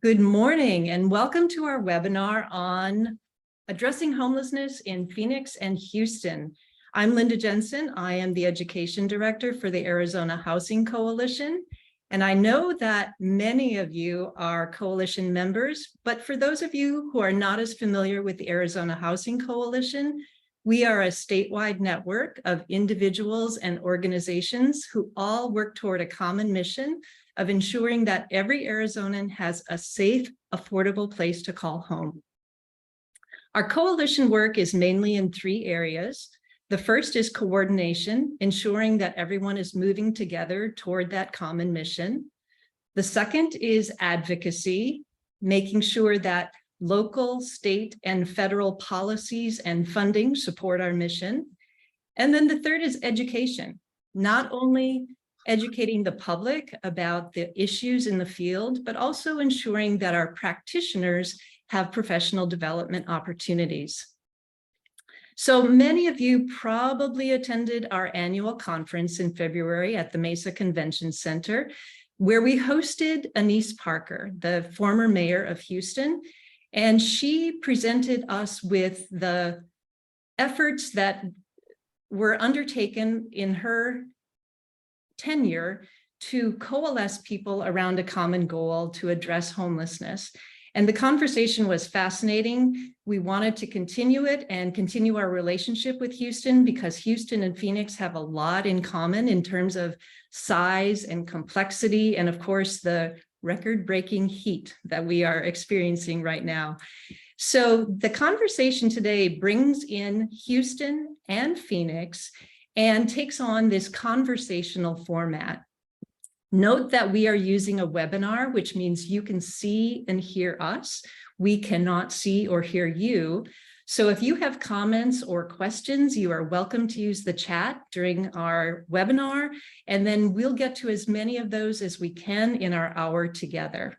Good morning and welcome to our webinar on addressing homelessness in Phoenix and Houston. I'm Linda Jensen. I am the Education Director for the Arizona Housing Coalition. And I know that many of you are coalition members, but for those of you who are not as familiar with the Arizona Housing Coalition, we are a statewide network of individuals and organizations who all work toward a common mission of ensuring that every Arizonan has a safe, affordable place to call home. Our coalition work is mainly in three areas. The first is coordination, ensuring that everyone is moving together toward that common mission. The second is advocacy, making sure that local, state, and federal policies and funding support our mission. And then the third is education, not only educating the public about the issues in the field, but also ensuring that our practitioners have professional development opportunities. So many of you probably attended our annual conference in February at the Mesa Convention Center, where we hosted Anise Parker, the former mayor of Houston, and she presented us with the efforts that were undertaken in her tenure to coalesce people around a common goal to address homelessness. And the conversation was fascinating. We wanted to continue it and continue our relationship with Houston because Houston and Phoenix have a lot in common in terms of size and complexity, and of course, the record-breaking heat that we are experiencing right now. So the conversation today brings in Houston and Phoenix and takes on this conversational format. Note that we are using a webinar, which means you can see and hear us. We cannot see or hear you. So if you have comments or questions, you are welcome to use the chat during our webinar, and then we'll get to as many of those as we can in our hour together.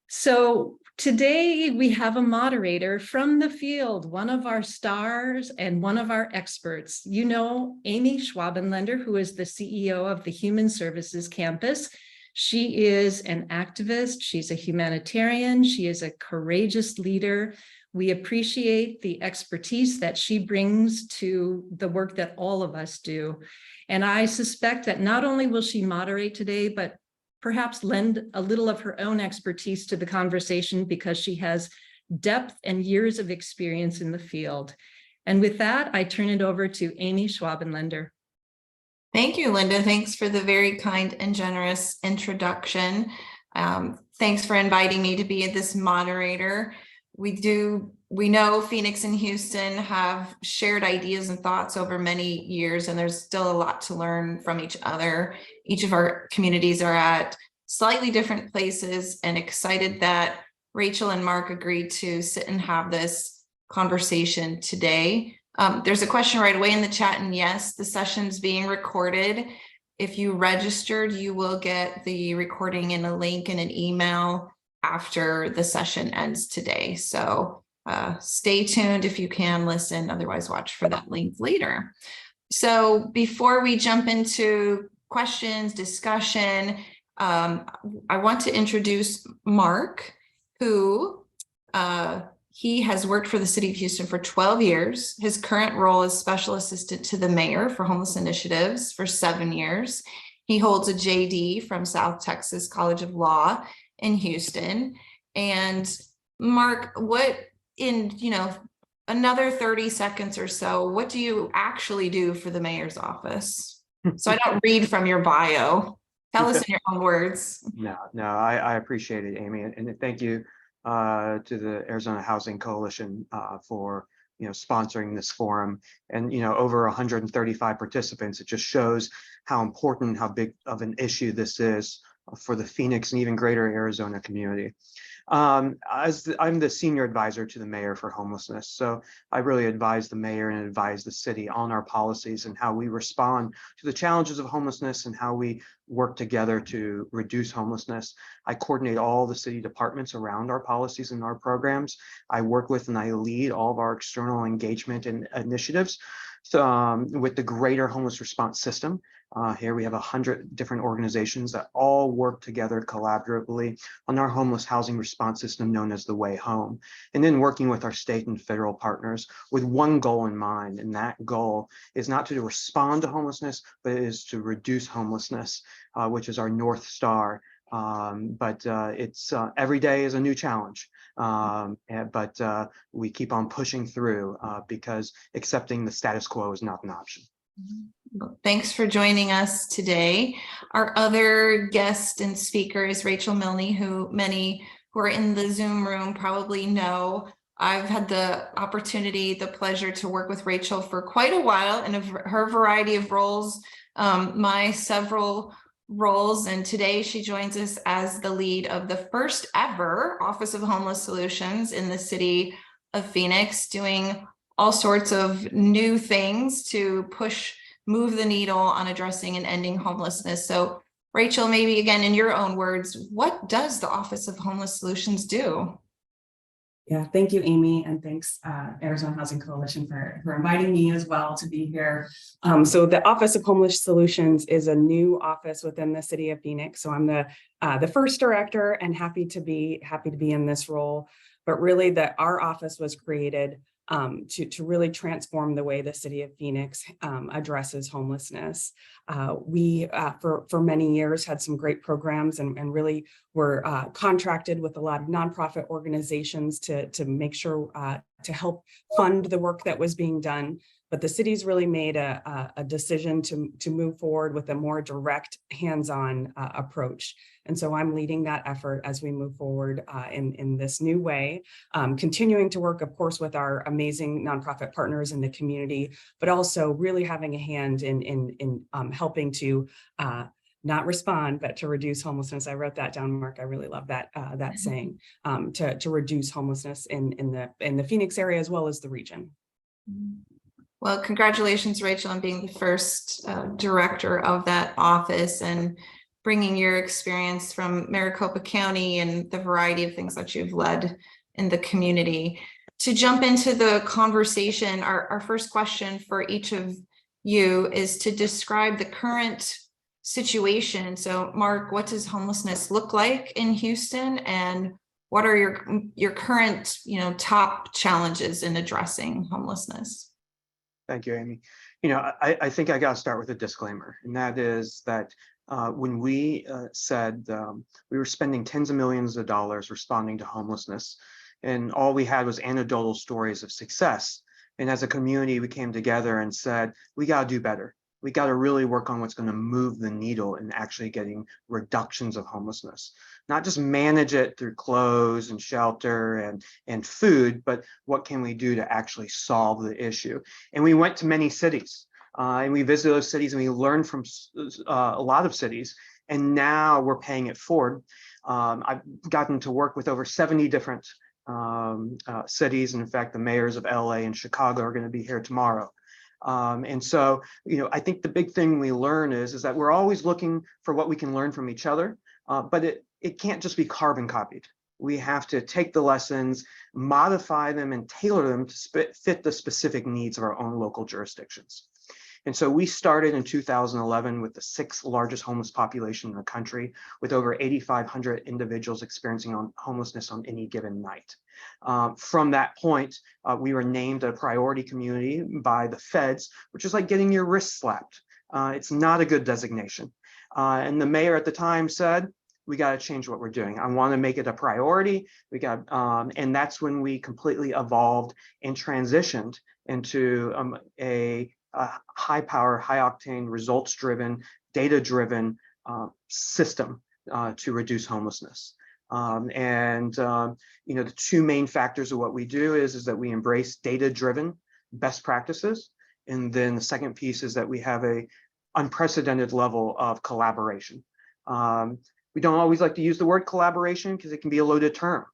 So today we have a moderator from the field, one of our stars and one of our experts. You know, Amy Schwabenländer, who is the CEO of the Human Services Campus. She is an activist, she's a humanitarian, she is a courageous leader. We appreciate the expertise that she brings to the work that all of us do. And I suspect that not only will she moderate today, but perhaps lend a little of her own expertise to the conversation because she has depth and years of experience in the field. And with that, I turn it over to Amy Schwabenländer. Thank you, Linda. Thanks for the very kind and generous introduction. Thanks for inviting me to be this moderator. We know Phoenix and Houston have shared ideas and thoughts over many years, and there's still a lot to learn from each other. Each of our communities are at slightly different places, and excited that Rachel and Mark agreed to sit and have this conversation today. There's a question right away in the chat, and yes, the session's being recorded. If you registered, you will get the recording in a link in an email after the session ends today. So stay tuned if you can listen, otherwise watch for that link later. So before we jump into questions, discussion, I want to introduce Mark, who he has worked for the city of Houston for 12 years. His current role is special assistant to the mayor for homeless initiatives for 7 years. He holds a JD from South Texas College of Law in Houston. And Mark, what in another 30 seconds or so, what do you actually do for the mayor's office? So I don't read from your bio. Tell us in your own words. No, I appreciate it, Amy, and thank you to the Arizona Housing Coalition for sponsoring this forum, and over 135 participants. It just shows how important, how big of an issue this is for the Phoenix and even greater Arizona community. I'm the senior advisor to the mayor for homelessness. So I really advise the mayor and advise the city on our policies and how we respond to the challenges of homelessness and how we work together to reduce homelessness. I coordinate all the city departments around our policies and our programs. I work with and I lead all of our external engagement and initiatives. with the greater homeless response system. Here we have 100 different organizations that all work together collaboratively on our homeless housing response system known as the Way Home. And then working with our state and federal partners with one goal in mind. And that goal is not to respond to homelessness, but it is to reduce homelessness, which is our North Star. It's every day is a new challenge. But we keep on pushing through because accepting the status quo is not an option. Well, thanks for joining us today. Our other guest and speaker is Rachel Milne, who many who are in the Zoom room probably know. I've had the opportunity, the pleasure to work with Rachel for quite a while in her variety of roles, my several roles, and today she joins us as the lead of the first ever Office of Homeless Solutions in the city of Phoenix, doing all sorts of new things to move the needle on addressing and ending homelessness. So Rachel, maybe again, in your own words, what does the Office of Homeless Solutions do? Yeah, thank you, Amy, and thanks Arizona Housing Coalition for inviting me as well to be here. So the Office of Homeless Solutions is a new office within the city of Phoenix. So I'm the first director and happy to be in this role. But really, our office was created to really transform the way the city of Phoenix addresses homelessness. We, for many years, had some great programs and really were contracted with a lot of nonprofit organizations to make sure to help fund the work that was being done. But the city's really made a decision to move forward with a more direct, hands-on approach. And so I'm leading that effort as we move forward in this new way, continuing to work, of course, with our amazing nonprofit partners in the community, but also really having a hand in helping to not respond, but to reduce homelessness. I wrote that down, Mark. I really love that saying, to reduce homelessness in the Phoenix area as well as the region. Well, congratulations, Rachel, on being the first director of that office and bringing your experience from Maricopa County and the variety of things that you've led in the community. To jump into the conversation, our first question for each of you is to describe the current situation. So, Mark, what does homelessness look like in Houston, and what are your current, top challenges in addressing homelessness? Thank you, Amy. I think I got to start with a disclaimer, and that is that when we said we were spending tens of millions of dollars responding to homelessness, and all we had was anecdotal stories of success. And as a community, we came together and said, we got to do better. We got to really work on what's going to move the needle in actually getting reductions of homelessness. Not just manage it through clothes and shelter and food, but what can we do to actually solve the issue? And we went to many cities and we visited those cities and we learned from a lot of cities. And now we're paying it forward. I've gotten to work with over 70 different cities. And in fact, the mayors of LA and Chicago are going to be here tomorrow. And so, I think the big thing we learn is that we're always looking for what we can learn from each other, but it can't just be carbon copied. We have to take the lessons, modify them, and tailor them to fit the specific needs of our own local jurisdictions. And so we started in 2011 with the 6th largest homeless population in the country, with over 8,500 individuals experiencing homelessness on any given night. From that point, we were named a priority community by the feds, which is like getting your wrist slapped. It's not a good designation. And the mayor at the time said, we got to change what we're doing. I want to make it a priority. And that's when we completely evolved and transitioned into a high power, high octane, results driven, data driven system to reduce homelessness. The two main factors of what we do is that we embrace data driven best practices. And then the second piece is that we have a unprecedented level of collaboration. We don't always like to use the word collaboration because it can be a loaded term.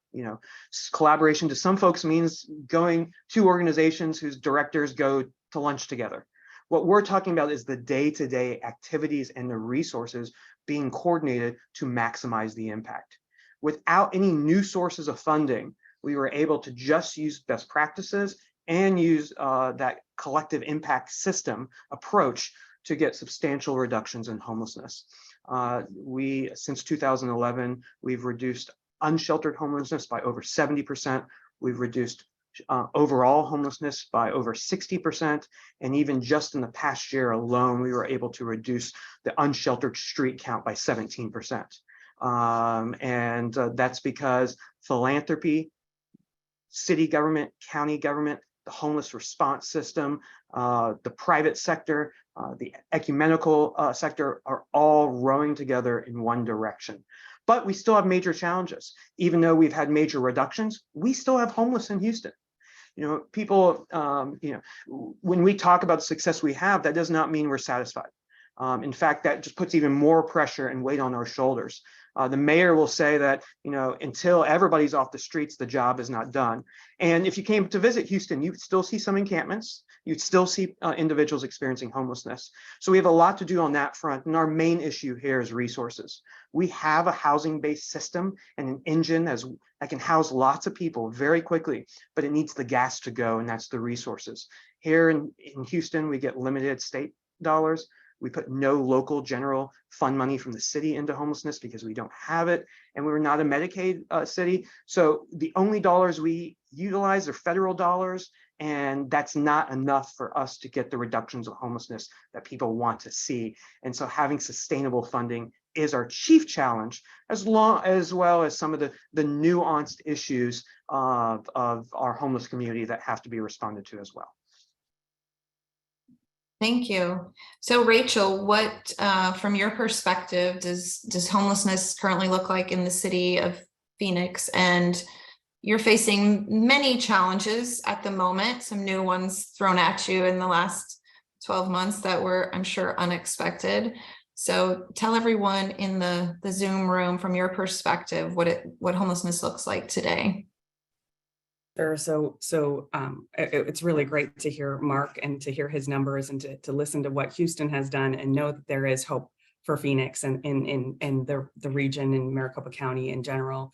Collaboration to some folks means going to organizations whose directors go to lunch together. What we're talking about is the day-to-day activities and the resources being coordinated to maximize the impact. Without any new sources of funding, we were able to just use best practices and use that collective impact system approach to get substantial reductions in homelessness. Since 2011, we've reduced unsheltered homelessness by over 70%. We've reduced overall homelessness by over 60%. And even just in the past year alone, we were able to reduce the unsheltered street count by 17%. That's because philanthropy, city government, county government, the homeless response system, the private sector, the ecumenical sector are all rowing together in one direction. But we still have major challenges. Even though we've had major reductions, we still have homeless in Houston. People, when we talk about the success we have, that does not mean we're satisfied. In fact, that just puts even more pressure and weight on our shoulders. The mayor will say that, until everybody's off the streets, the job is not done. And if you came to visit Houston, you'd still see some encampments. You'd still see individuals experiencing homelessness. So we have a lot to do on that front. And our main issue here is resources. We have a housing-based system and an engine that can house lots of people very quickly, but it needs the gas to go, and that's the resources. Here in Houston, we get limited state dollars. We put no local general fund money from the city into homelessness because we don't have it, and we're not a Medicaid city. So the only dollars we utilize are federal dollars, and that's not enough for us to get the reductions of homelessness that people want to see. And so having sustainable funding is our chief challenge, as well as some of the nuanced issues of our homeless community that have to be responded to as well. Thank you. So Rachel, what, from your perspective, does homelessness currently look like in the city of Phoenix? And you're facing many challenges at the moment, some new ones thrown at you in the last 12 months that were, I'm sure, unexpected. So tell everyone in the Zoom room, from your perspective, what homelessness looks like today. Sure. So it's really great to hear Mark and to hear his numbers and to listen to what Houston has done and know that there is hope for Phoenix and in the region in Maricopa County in general,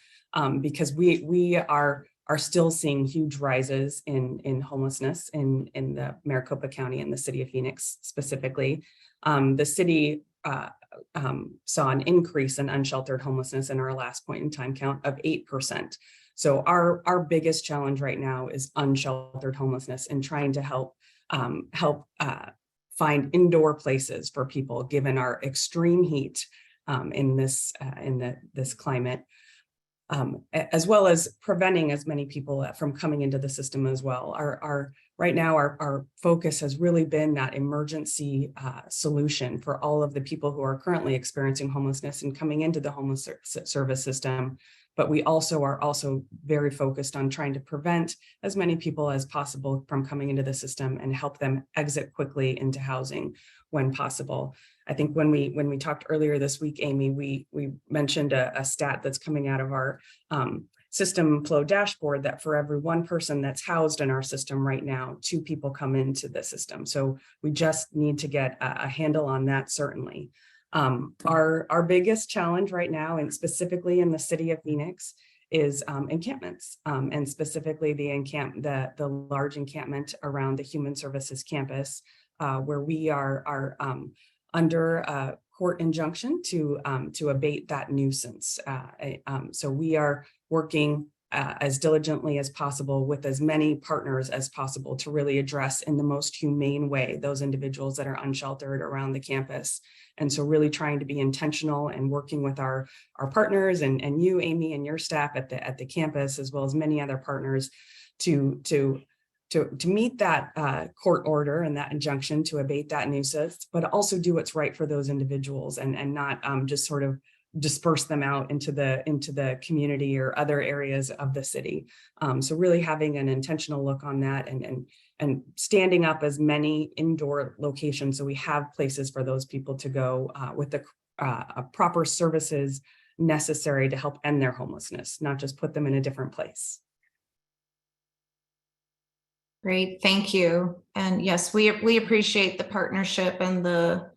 because we are still seeing huge rises in homelessness in the Maricopa County and the city of Phoenix specifically. The city saw an increase in unsheltered homelessness in our last point in time count of 8%. So our biggest challenge right now is unsheltered homelessness and trying to help find indoor places for people, given our extreme heat in this climate, as well as preventing as many people from coming into the system as well. Right now, our focus has really been that emergency solution for all of the people who are currently experiencing homelessness and coming into the homeless service system. But we are also very focused on trying to prevent as many people as possible from coming into the system and help them exit quickly into housing when possible. I think when we talked earlier this week, Amy, we mentioned a stat that's coming out of our system flow dashboard that for every one person that's housed in our system right now, 2 people come into the system. So we just need to get a handle on that, certainly. Our biggest challenge right now, and specifically in the city of Phoenix, is encampments, and specifically the large encampment around the Human Services campus, where we are under a court injunction to abate that nuisance. So we are working as diligently as possible with as many partners as possible to really address in the most humane way those individuals that are unsheltered around the campus. And so really trying to be intentional and working with our partners and you, Amy, and your staff at the campus, as well as many other partners to meet that court order and that injunction to abate that nuisance, but also do what's right for those individuals and not just sort of disperse them out into the community or other areas of the city. So really having an intentional look on that and standing up as many indoor locations so we have places for those people to go with the proper services necessary to help end their homelessness, not just put them in a different place. Great, thank you. And yes, we appreciate the partnership and the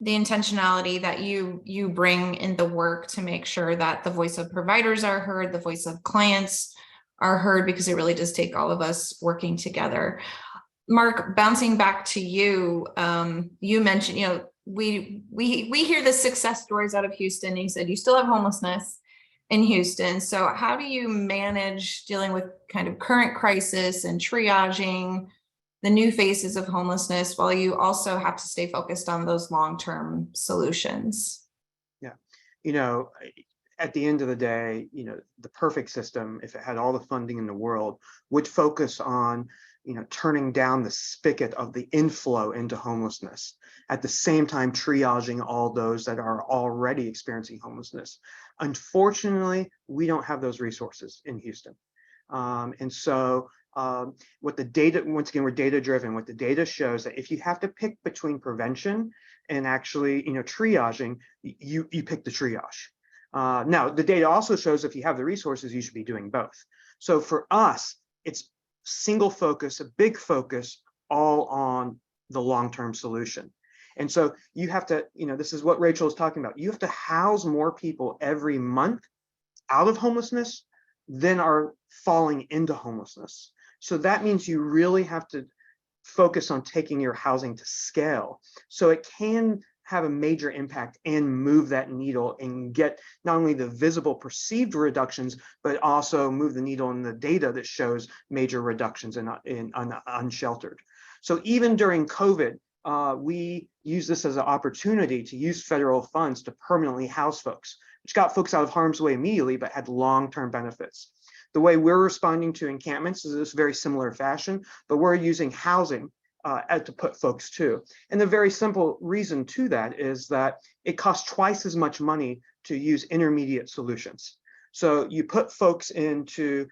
intentionality that you bring in the work to make sure that the voice of providers are heard, the voice of clients are heard, because it really does take all of us working together. Mark, bouncing back to you, you mentioned, we hear the success stories out of Houston. You said you still have homelessness in Houston. So how do you manage dealing with kind of current crisis and triaging the new faces of homelessness while you also have to stay focused on those long-term solutions? Yeah, at the end of the day, the perfect system, if it had all the funding in the world, would focus on turning down the spigot of the inflow into homelessness, at the same time triaging all those that are already experiencing homelessness. Unfortunately, we don't have those resources in Houston. And so what the data, once again, we're data driven, what the data shows that if you have to pick between prevention and actually triaging, you pick the triage. Now, the data also shows if you have the resources, you should be doing both. So for us, it's single focus, a big focus, all on the long-term solution. And so you have to, this is what Rachel is talking about. You have to house more people every month out of homelessness than are falling into homelessness. So that means you really have to focus on taking your housing to scale. So it can have a major impact and move that needle and get not only the visible perceived reductions, but also move the needle in the data that shows major reductions in unsheltered. So even during COVID, we use this as an opportunity to use federal funds to permanently house folks, which got folks out of harm's way immediately, but had long-term benefits. The way we're responding to encampments is this very similar fashion, but we're using housing to put folks to. And the very simple reason to that is that it costs twice as much money to use intermediate solutions. So you put folks into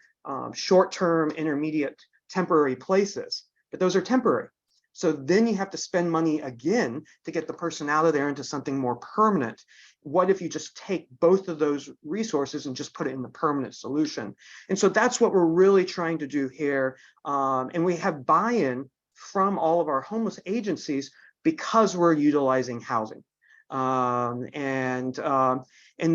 short-term, intermediate, temporary places, but those are temporary. So then you have to spend money again to get the person out of there into something more permanent. What if you just take both of those resources and just put it in the permanent solution? And so that's what we're really trying to do here. And we have buy-in from all of our homeless agencies because we're utilizing housing. And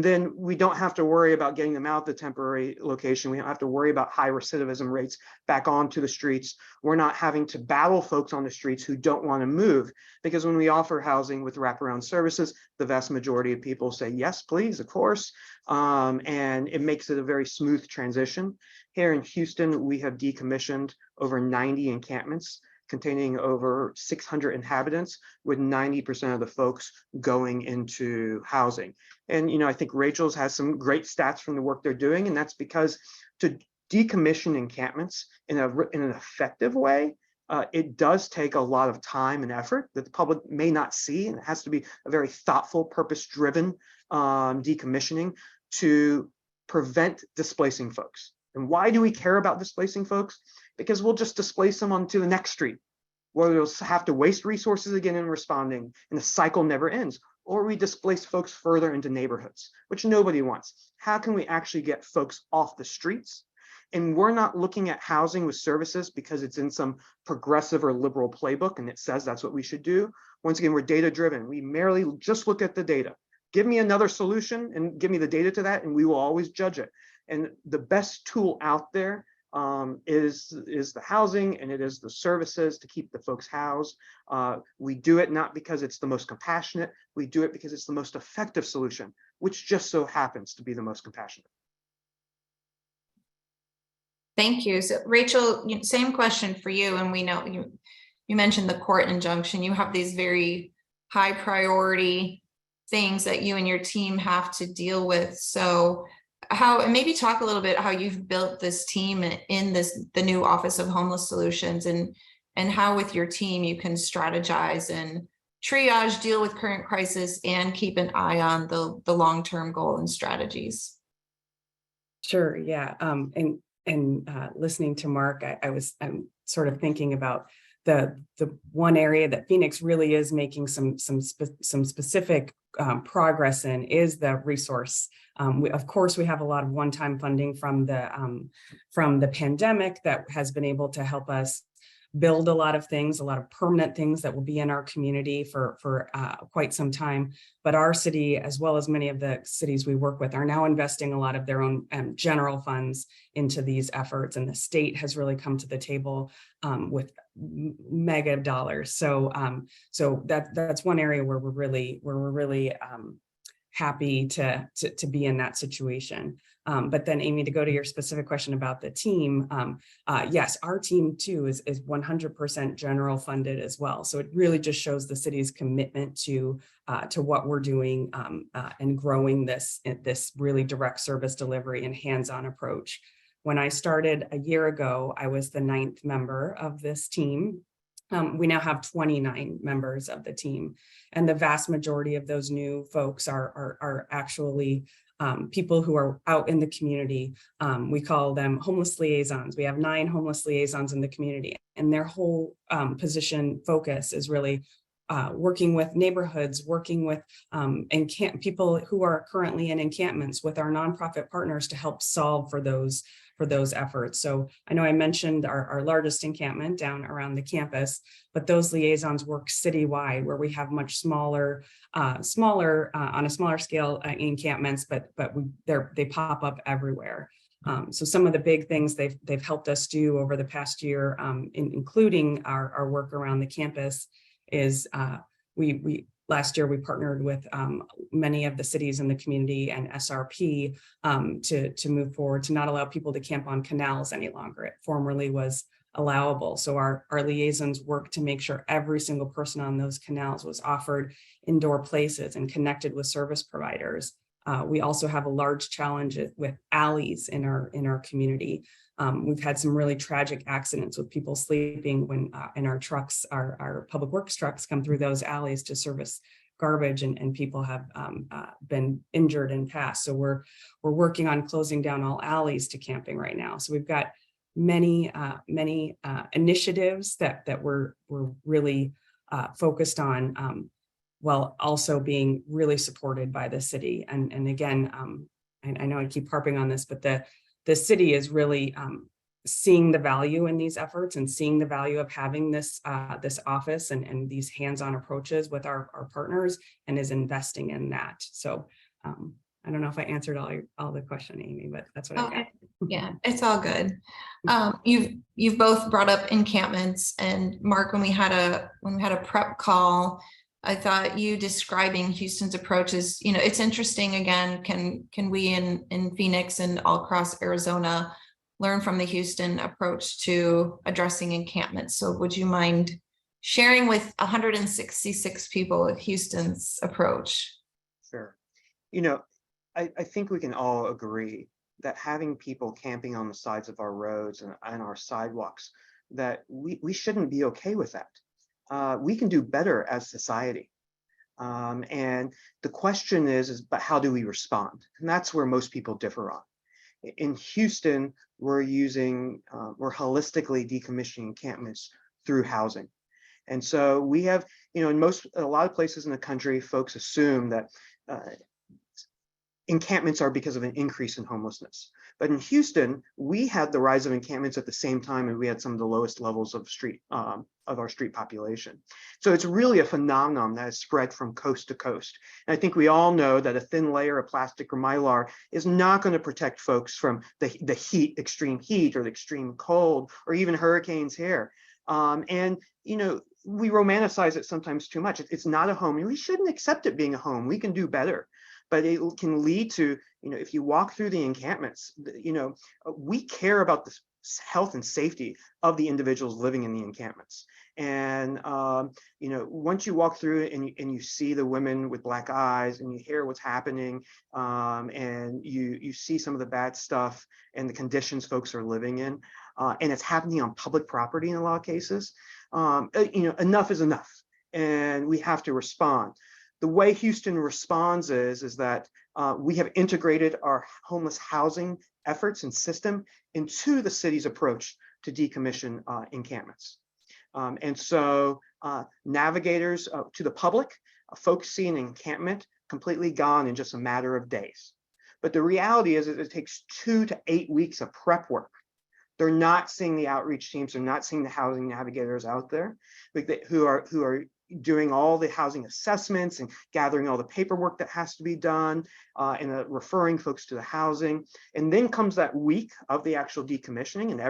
then we don't have to worry about getting them out the temporary location. We don't have to worry about high recidivism rates back onto the streets. We're not having to battle folks on the streets who don't want to move, because when we offer housing with wraparound services, the vast majority of people say, yes, please, of course. And it makes it a very smooth transition. Here in Houston, we have decommissioned over 90 encampments containing over 600 inhabitants, with 90% of the folks going into housing. And I think Rachel's has some great stats from the work they're doing, and that's because to decommission encampments in an effective way, it does take a lot of time and effort that the public may not see, and it has to be a very thoughtful, purpose-driven decommissioning to prevent displacing folks. And why do we care about displacing folks? Because we'll just displace them onto the next street, where they'll have to waste resources again in responding, and the cycle never ends. Or we displace folks further into neighborhoods, which nobody wants. How can we actually get folks off the streets? And we're not looking at housing with services because it's in some progressive or liberal playbook and it says that's what we should do. Once again, we're data driven. We merely just look at the data. Give me another solution and give me the data to that, and we will always judge it. And the best tool out there is the housing, and it is the services to keep the folks housed. We do it not because it's the most compassionate, we do it because it's the most effective solution, which just so happens to be the most compassionate. Thank you. So Rachel, same question for you. And we know you mentioned the court injunction. You have these very high priority things that you and your team have to deal with. So and maybe talk a little bit how you've built this team in the new Office of Homeless Solutions, and how with your team you can strategize and triage, deal with current crisis, and keep an eye on the long-term goal and strategies. Sure, yeah. And listening to Mark, I'm sort of thinking about the one area that Phoenix really is making some specific progress in is the resource. Of course, we have a lot of one-time funding from the pandemic that has been able to help us build a lot of things, a lot of permanent things that will be in our community for quite some time. But our city, as well as many of the cities we work with, are now investing a lot of their own general funds into these efforts. And the state has really come to the table with mega dollars. So that's one area where we're really happy to be in that situation. But then, Amy, to go to your specific question about the team, yes, our team too is 100% general funded as well. So it really just shows the city's commitment to what we're doing and growing this really direct service delivery and hands-on approach. When I started a year ago, I was the 9th member of this team. We now have 29 members of the team, and the vast majority of those new folks are actually people who are out in the community. We call them homeless liaisons. We have 9 homeless liaisons in the community, and their whole position focus is really working with neighborhoods, working with people who are currently in encampments with our nonprofit partners to help solve for those efforts. So I know I mentioned our largest encampment down around the campus, but those liaisons work citywide, where we have much smaller on a smaller scale encampments, but they pop up everywhere. So some of the big things they've helped us do over the past year, including our work around the campus, is last year we partnered with many of the cities in the community and SRP to move forward to not allow people to camp on canals any longer. It formerly was allowable. So our liaisons work to make sure every single person on those canals was offered indoor places and connected with service providers. We also have a large challenge with alleys in our community. We've had some really tragic accidents with people sleeping when in our trucks, our public works trucks come through those alleys to service garbage, and people have been injured and passed. So we're working on closing down all alleys to camping right now. So we've got many initiatives that we're really focused on, while also being really supported by the city. And again, I know I keep harping on this, but the city is really seeing the value in these efforts and seeing the value of having this office and these hands-on approaches with our partners, and is investing in that. So I don't know if I answered all the question, Amy, but that's what I got. Yeah, it's all good. You've both brought up encampments, and Mark, when we had a prep call, I thought you describing Houston's approach is, it's interesting. Again, can we in Phoenix and all across Arizona learn from the Houston approach to addressing encampments? So would you mind sharing with 166 people of Houston's approach? Sure. I think we can all agree that having people camping on the sides of our roads and our sidewalks, that we shouldn't be okay with that. We can do better as society. And the question is, but how do we respond? And that's where most people differ on. In Houston, we're holistically decommissioning encampments through housing. And so we have, in a lot of places in the country, folks assume that encampments are because of an increase in homelessness. But in Houston, we had the rise of encampments at the same time, and we had some of the lowest levels of our street population. So it's really a phenomenon that has spread from coast to coast. And I think we all know that a thin layer of plastic or mylar is not going to protect folks from the heat, extreme heat, or the extreme cold, or even hurricanes here. We romanticize it sometimes too much. It's not a home, and we shouldn't accept it being a home. We can do better. But it can lead to, if you walk through the encampments, we care about the health and safety of the individuals living in the encampments. And, once you walk through it and you see the women with black eyes, and you hear what's happening, and you see some of the bad stuff and the conditions folks are living in, and it's happening on public property in a lot of cases, enough is enough, and we have to respond. The way Houston responds is that we have integrated our homeless housing efforts and system into the city's approach to decommission encampments. And so navigators to the public, folks see an encampment completely gone in just a matter of days. But the reality is that it takes 2 to 8 weeks of prep work They're not seeing the outreach teams. They're not seeing the housing navigators out there who are doing all the housing assessments and gathering all the paperwork that has to be done and referring folks to the housing. And then comes that week of the actual decommissioning, and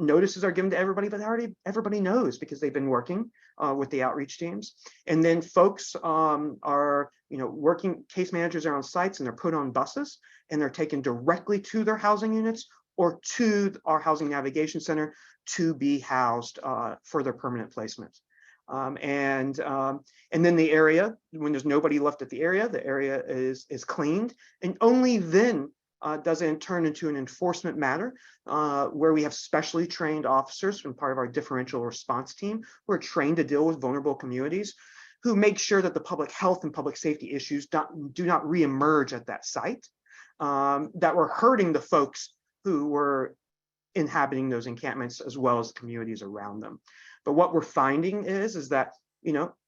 notices are given to everybody, but everybody knows because they've been working with the outreach teams. And then folks are, working, case managers are on sites and they're put on buses and they're taken directly to their housing units or to our housing navigation center to be housed for their permanent placement. And then the area, when there's nobody left at the area is cleaned, and only then does it turn into an enforcement matter where we have specially trained officers from part of our differential response team who are trained to deal with vulnerable communities, who make sure that the public health and public safety issues do not reemerge at that site that were hurting the folks who were inhabiting those encampments as well as the communities around them. But what we're finding is that,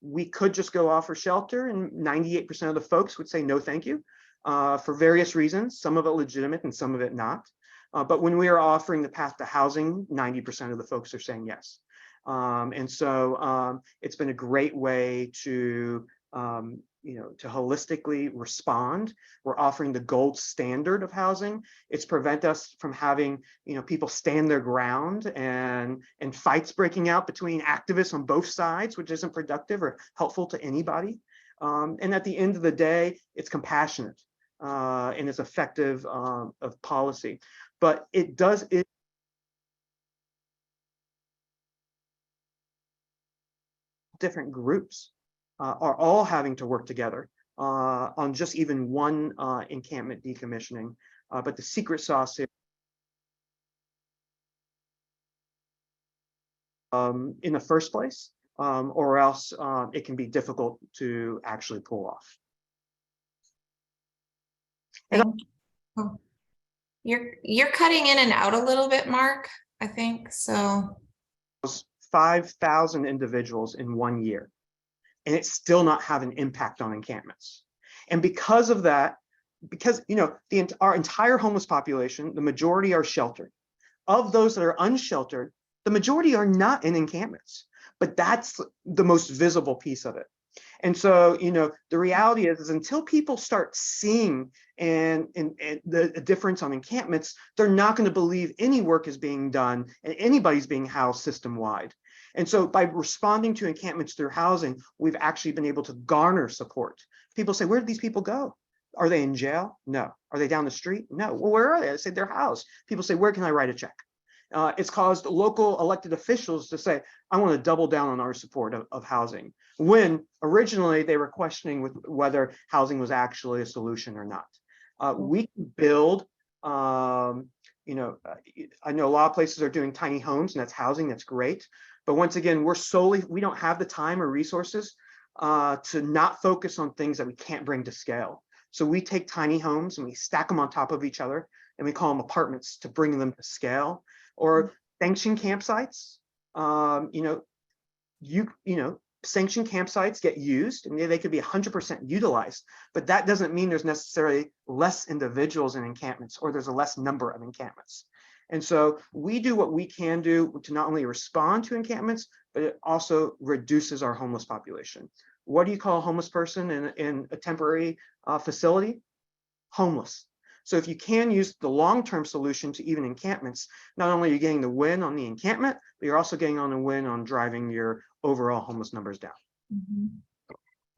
we could just go offer shelter and 98% of the folks would say no, thank you, for various reasons, some of it legitimate and some of it not. But when we are offering the path to housing, 90% of the folks are saying yes. And so it's been a great way to holistically respond. We're offering the gold standard of housing. It's prevent us from having, people stand their ground and fights breaking out between activists on both sides, which isn't productive or helpful to anybody. And at the end of the day, it's compassionate and it's effective of policy. But different groups are all having to work together on just even one encampment decommissioning. But the secret sauce is in the first place, or else it can be difficult to actually pull off. You're cutting in and out a little bit, Mark, I think so. 5,000 individuals in 1 year, and it's still not have an impact on encampments. And because of that, because our entire homeless population, the majority are sheltered. Of those that are unsheltered, the majority are not in encampments, but that's the most visible piece of it. And so, the reality is until people start seeing and the difference on encampments, they're not going to believe any work is being done and anybody's being housed system-wide. And so by responding to encampments through housing, we've actually been able to garner support. People say, where do these people go? Are they in jail? No. Are they down the street? No. Well, where are they? I say they're housed. People say, where can I write a check? It's caused local elected officials to say, I want to double down on our support of housing, when originally they were questioning whether housing was actually a solution or not. We can build, I know a lot of places are doing tiny homes, and that's housing, that's great. But once again, we don't have the time or resources to not focus on things that we can't bring to scale. So we take tiny homes and we stack them on top of each other, and we call them apartments to bring them to scale. Or sanctioned campsites, sanctioned campsites get used, and they could be 100% utilized, but that doesn't mean there's necessarily less individuals in encampments or there's a less number of encampments. And so we do what we can do to not only respond to encampments, but it also reduces our homeless population. What do you call a homeless person in a temporary facility? Homeless. So if you can use the long-term solution to even encampments, not only are you getting the win on the encampment, but you're also getting on the win on driving your overall homeless numbers down. Mm-hmm.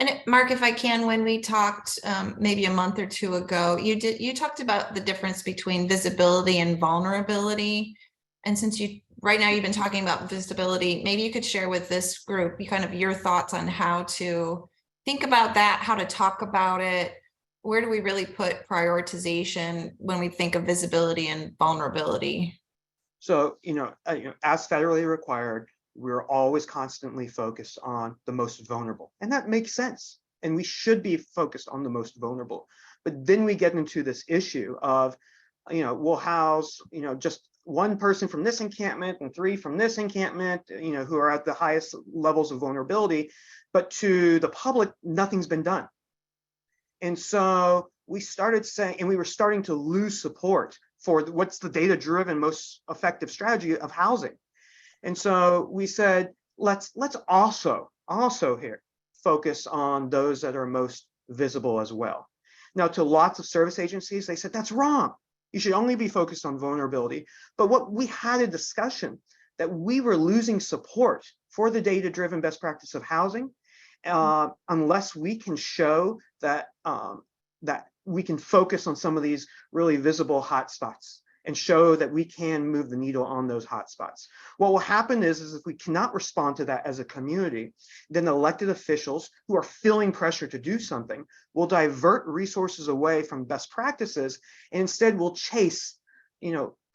And Mark, if I can, when we talked maybe a month or two ago, you talked about the difference between visibility and vulnerability. And since right now you've been talking about visibility, maybe you could share with this group your thoughts on how to think about that, how to talk about it. Where do we really put prioritization when we think of visibility and vulnerability? So, as federally required, we're always constantly focused on the most vulnerable. And that makes sense. And we should be focused on the most vulnerable. But then we get into this issue of, we'll house, just one person from this encampment and 3 from this encampment, who are at the highest levels of vulnerability. But to the public, nothing's been done. And so we started saying, and we were starting to lose support for what's the data-driven most effective strategy of housing. And so we said, let's also here focus on those that are most visible as well. Now, to lots of service agencies, they said, that's wrong. You should only be focused on vulnerability. But what we had a discussion that we were losing support for the data-driven best practice of housing unless we can show that that we can focus on some of these really visible hotspots and show that we can move the needle on those hotspots. What will happen is if we cannot respond to that as a community, then elected officials who are feeling pressure to do something will divert resources away from best practices and instead will chase,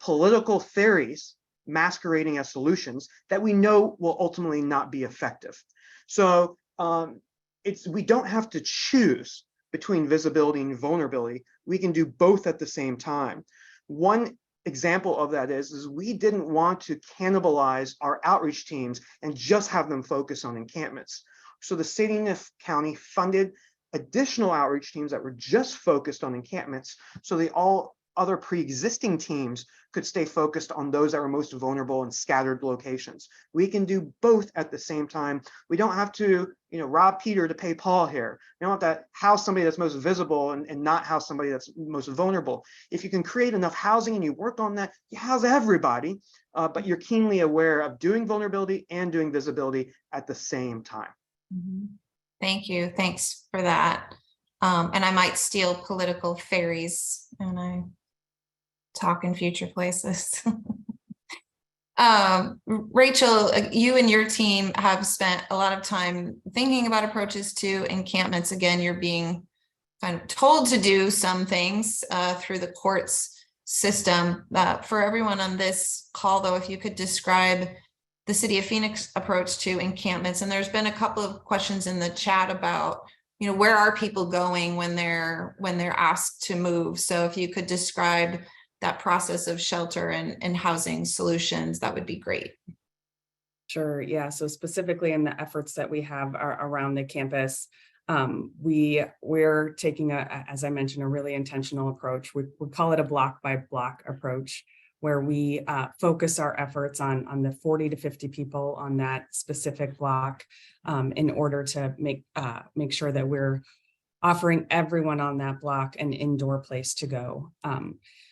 political theories masquerading as solutions that we know will ultimately not be effective. So we don't have to choose between visibility and vulnerability. We can do both at the same time. One example of that is we didn't want to cannibalize our outreach teams and just have them focus on encampments. So the city and county funded additional outreach teams that were just focused on encampments, so all other pre-existing teams could stay focused on those that were most vulnerable in scattered locations. We can do both at the same time. We don't have to, rob Peter to pay Paul here. We don't have to house somebody that's most visible and not house somebody that's most vulnerable. If you can create enough housing and you work on that, you house everybody, but you're keenly aware of doing vulnerability and doing visibility at the same time. Mm-hmm. Thank you. Thanks for that. And I might steal political fairies and I talk in future places. Rachel, you and your team have spent a lot of time thinking about approaches to encampments. Again, you're being kind of told to do some things through the courts system. For everyone on this call, though, if you could describe the City of Phoenix approach to encampments. And there's been a couple of questions in the chat about, where are people going when they're asked to move? So if you could describe that process of shelter and housing solutions, that would be great. Sure. Yeah. So specifically in the efforts that we have around the campus, we're taking as I mentioned, a really intentional approach. We call it a block by block approach, where we focus our efforts on the 40 to 50 people on that specific block in order to make sure that we're offering everyone on that block an indoor place to go.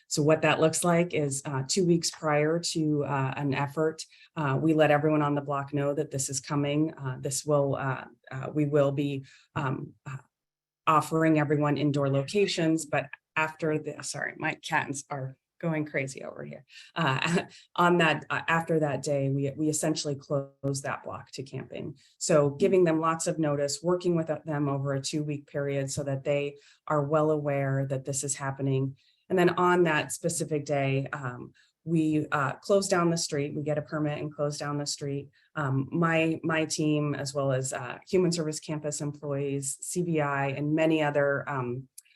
So what that looks like is 2 weeks prior to an effort, we let everyone on the block know that this is coming. We will be offering everyone indoor locations, but after my cats are going crazy over here. After that day, we essentially close that block to camping. So giving them lots of notice, working with them over a 2-week period so that they are well aware that this is happening. And then on that specific day, we close down the street. We get a permit and close down the street. My team, as well as Human Service Campus employees, CBI, and many other,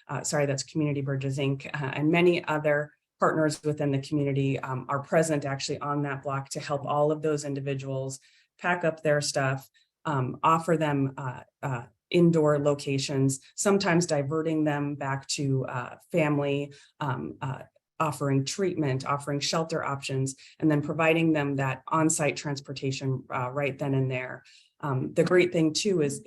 that's Community Bridges Inc., and many other partners within the community are present actually on that block to help all of those individuals pack up their stuff, offer them indoor locations, sometimes diverting them back to family, offering treatment, offering shelter options, and then providing them that on-site transportation right then and there. The great thing too is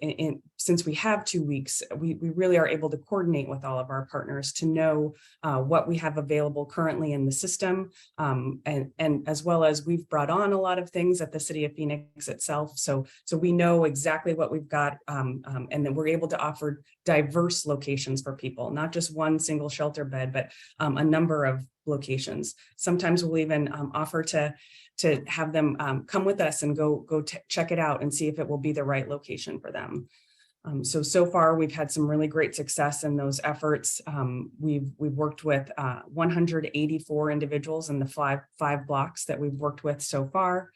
since we have 2 weeks, we really are able to coordinate with all of our partners to know what we have available currently in the system. And as well as we've brought on a lot of things at the City of Phoenix itself. So we know exactly what we've got, and then we're able to offer diverse locations for people, not just one single shelter bed, but a number of locations. Sometimes we'll even offer to have them come with us and go check it out and see if it will be the right location for them. So far, we've had some really great success in those efforts. We've worked with 184 individuals in the five blocks that we've worked with so far,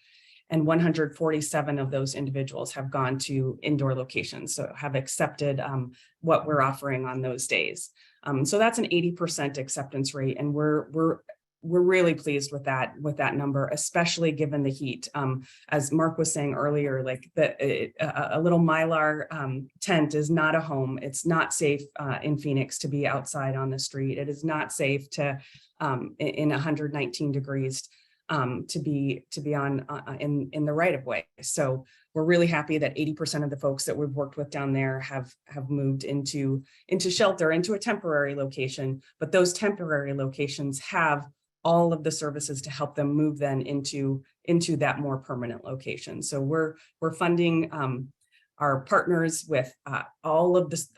and 147 of those individuals have gone to indoor locations, so have accepted what we're offering on those days. So that's an 80% acceptance rate, and we're really pleased with that number, especially given the heat. As Mark was saying earlier, like a little Mylar tent is not a home. It's not safe in Phoenix to be outside on the street. It is not safe to in 119 degrees to be on in the right of way. So we're really happy that 80% of the folks that we've worked with down there have moved into shelter, into a temporary location, but those temporary locations have all of the services to help them move then into that more permanent location. So we're funding our partners with all of this,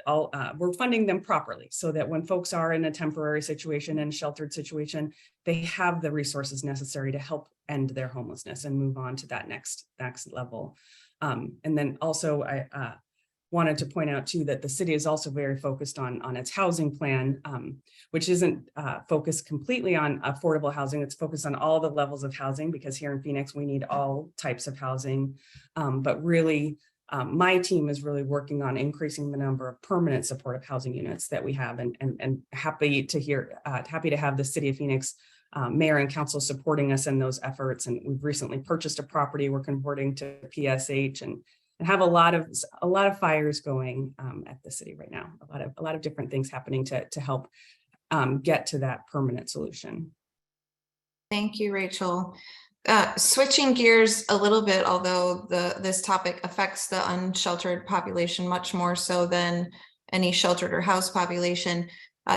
we're funding them properly so that when folks are in a temporary situation and sheltered situation, they have the resources necessary to help end their homelessness and move on to that next level. And then also I wanted to point out too that the city is also very focused on its housing plan, which isn't focused completely on affordable housing. It's focused on all the levels of housing, because here in Phoenix we need all types of housing, but really my team is really working on increasing the number of permanent supportive housing units that we have, and happy to have the city of Phoenix mayor and council supporting us in those efforts. And we've recently purchased a property we're converting to PSH, and have a lot of fires going at the city right now. A lot of different things happening to help get to that permanent solution. Thank you, Rachel. Switching gears a little bit, although this topic affects the unsheltered population much more so than any sheltered or housed population.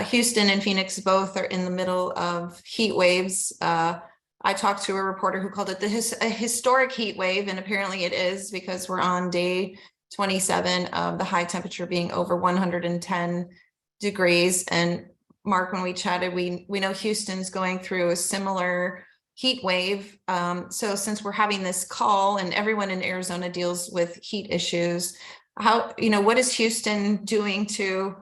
Houston and Phoenix both are in the middle of heat waves. I talked to a reporter who called it a historic heat wave, and apparently it is, because we're on day 27 of the high temperature being over 110 degrees. And Mark, when we chatted, we know Houston's going through a similar heat wave. So since we're having this call and everyone in Arizona deals with heat issues, what is Houston doing to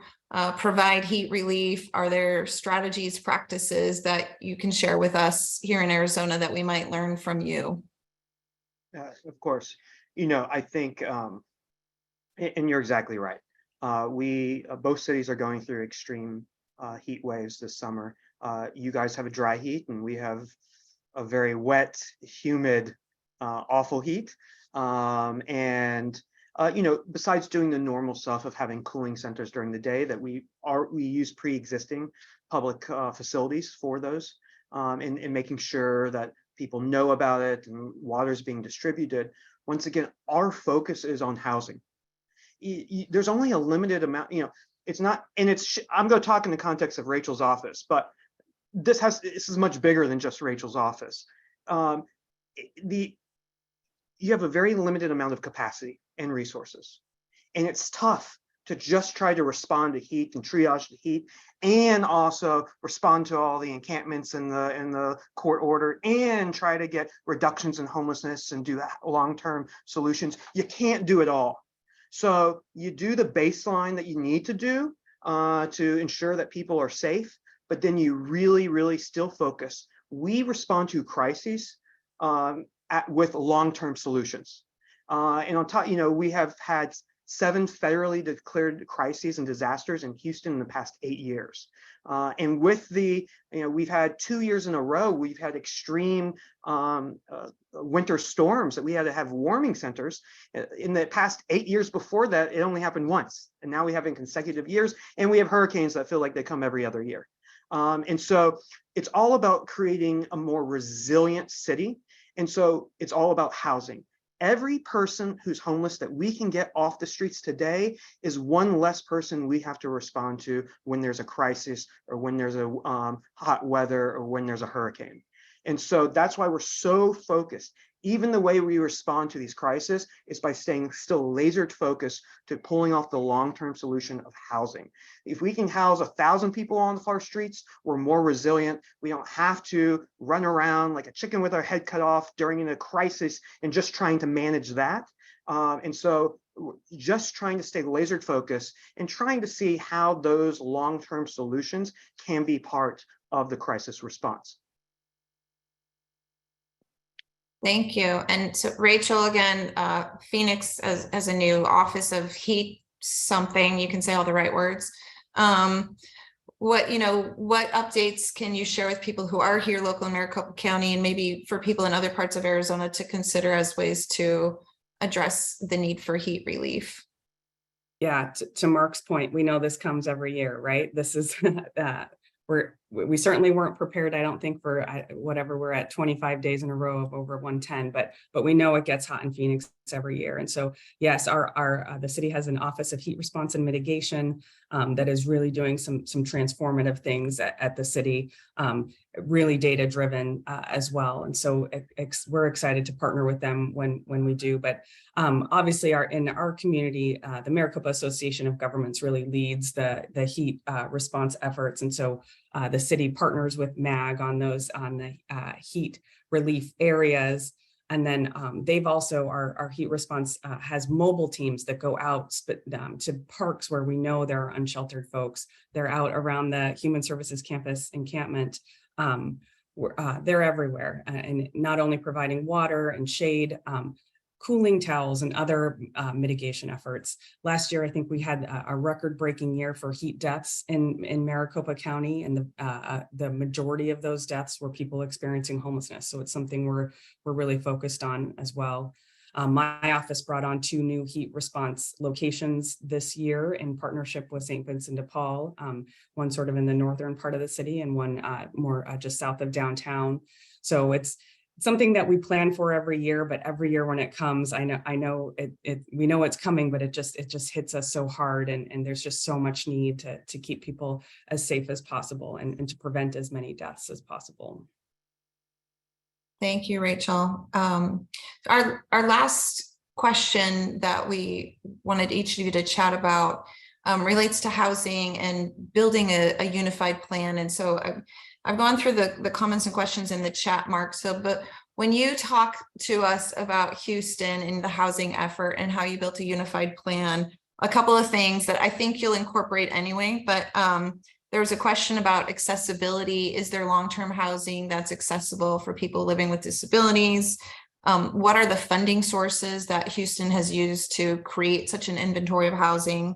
provide heat relief? Are there strategies, practices that you can share with us here in Arizona that we might learn from you? Of course, I think, and you're exactly right. We both cities are going through extreme heat waves this summer. You guys have a dry heat, and we have a very wet, humid, awful heat. Besides doing the normal stuff of having cooling centers during the day, that we use pre-existing public facilities for those, and making sure that people know about it and water is being distributed. Once again, our focus is on housing. There's only a limited amount, it's not, and I'm going to talk in the context of Rachel's office, but this is much bigger than just Rachel's office. You have a very limited amount of capacity and resources, and it's tough to just try to respond to heat and triage the heat, and also respond to all the encampments in the court order, and try to get reductions in homelessness and do long-term solutions. You can't do it all. So you do the baseline that you need to do to ensure that people are safe, but then you really, really still focus. We respond to crises with long-term solutions. And on top, we have had 7 federally declared crises and disasters in Houston in the past 8 years. And with we've had 2 years in a row, we've had extreme winter storms that we had to have warming centers. In the past 8 years before that, it only happened once. And now we have in consecutive years, and we have hurricanes that feel like they come every other year. And so it's all about creating a more resilient city. And so it's all about housing. Every person who's homeless that we can get off the streets today is one less person we have to respond to when there's a crisis, or when there's a hot weather, or when there's a hurricane. And so that's why we're so focused. Even the way we respond to these crises is by staying still laser focused to pulling off the long-term solution of housing. If we can house 1,000 people on our streets, we're more resilient. We don't have to run around like a chicken with our head cut off during a crisis and just trying to manage that. And so just trying to stay laser focused and trying to see how those long-term solutions can be part of the crisis response. Thank you. And so Rachel, again, Phoenix as a new office of heat something, you can say all the right words. What updates can you share with people who are here local in Maricopa County, and maybe for people in other parts of Arizona to consider as ways to address the need for heat relief? Yeah, to Mark's point, we know this comes every year, right? This is we certainly weren't prepared, I don't think, for whatever we're at 25 days in a row of over 110, but we know it gets hot in Phoenix every year. And so, yes, the city has an Office of Heat Response and Mitigation that is really doing some transformative things at the city, really data driven as well. And so we're excited to partner with them when we do. But obviously, in our community, the Maricopa Association of Governments really leads the heat response efforts, and so the city partners with MAG on the heat relief areas. And then they've also, our heat response has mobile teams that go out to parks where we know there are unsheltered folks. They're out around the Human Services Campus encampment. They're everywhere, and not only providing water and shade, cooling towels and other mitigation efforts. Last year, I think we had a record-breaking year for heat deaths in Maricopa County, and the majority of those deaths were people experiencing homelessness. So it's something we're really focused on as well. My office brought on 2 new heat response locations this year in partnership with St. Vincent de Paul, one sort of in the northern part of the city and one more just south of downtown. So it's something that we plan for every year, but every year when it comes, I know we know it's coming, but it just hits us so hard, and there's just so much need to keep people as safe as possible and to prevent as many deaths as possible. Thank you, Rachel. Our last question that we wanted each of you to chat about relates to housing and building a unified plan. And so I've gone through the comments and questions in the chat, Mark. But when you talk to us about Houston and the housing effort and how you built a unified plan, a couple of things that I think you'll incorporate anyway, but there was a question about accessibility. Is there long-term housing that's accessible for people living with disabilities? What are the funding sources that Houston has used to create such an inventory of housing?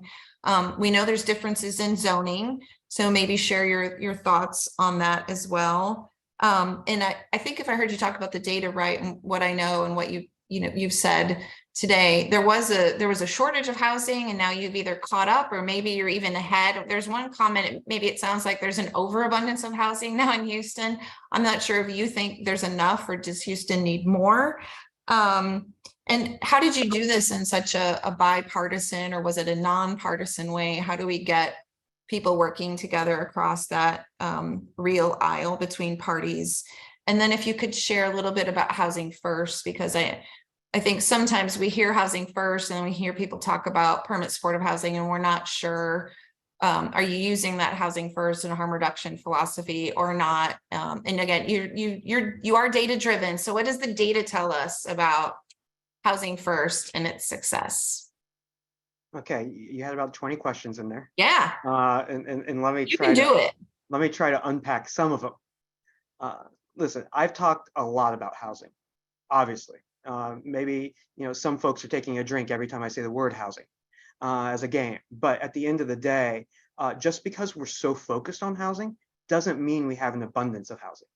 We know there's differences in zoning, so maybe share your thoughts on that as well. And I think if I heard you talk about the data right, and what I know and what you've said today, there was a shortage of housing, and now you've either caught up or maybe you're even ahead. There's one comment, maybe it sounds like there's an overabundance of housing now in Houston. I'm not sure if you think there's enough, or does Houston need more? And how did you do this in such a bipartisan, or was it a nonpartisan way? How do we get people working together across that real aisle between parties? And then if you could share a little bit about housing first, because I think sometimes we hear housing first and we hear people talk about permanent supportive housing and we're not sure, are you using that housing first and harm reduction philosophy or not? And again, you are data driven. So what does the data tell us about housing first and its success? Okay, you had about 20 questions in there. Yeah. And let me try to Let me try to unpack some of them. Listen, I've talked a lot about housing, obviously. Maybe some folks are taking a drink every time I say the word housing as a game. But at the end of the day, just because we're so focused on housing doesn't mean we have an abundance of housing.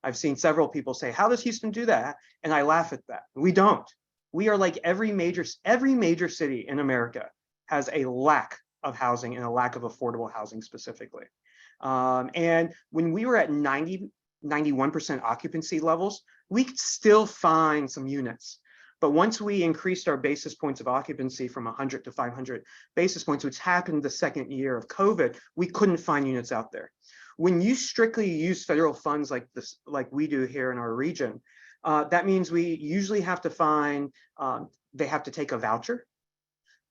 I've seen several people say, how does Houston do that? And I laugh at that. We don't. We are like every major city in America has a lack of housing and a lack of affordable housing specifically. And when we were at 91% occupancy levels, we could still find some units. But once we increased our basis points of occupancy from 100 to 500 basis points, which happened the second year of COVID, we couldn't find units out there. When you strictly use federal funds like this, like we do here in our region, that means we usually have to find, they have to take a voucher,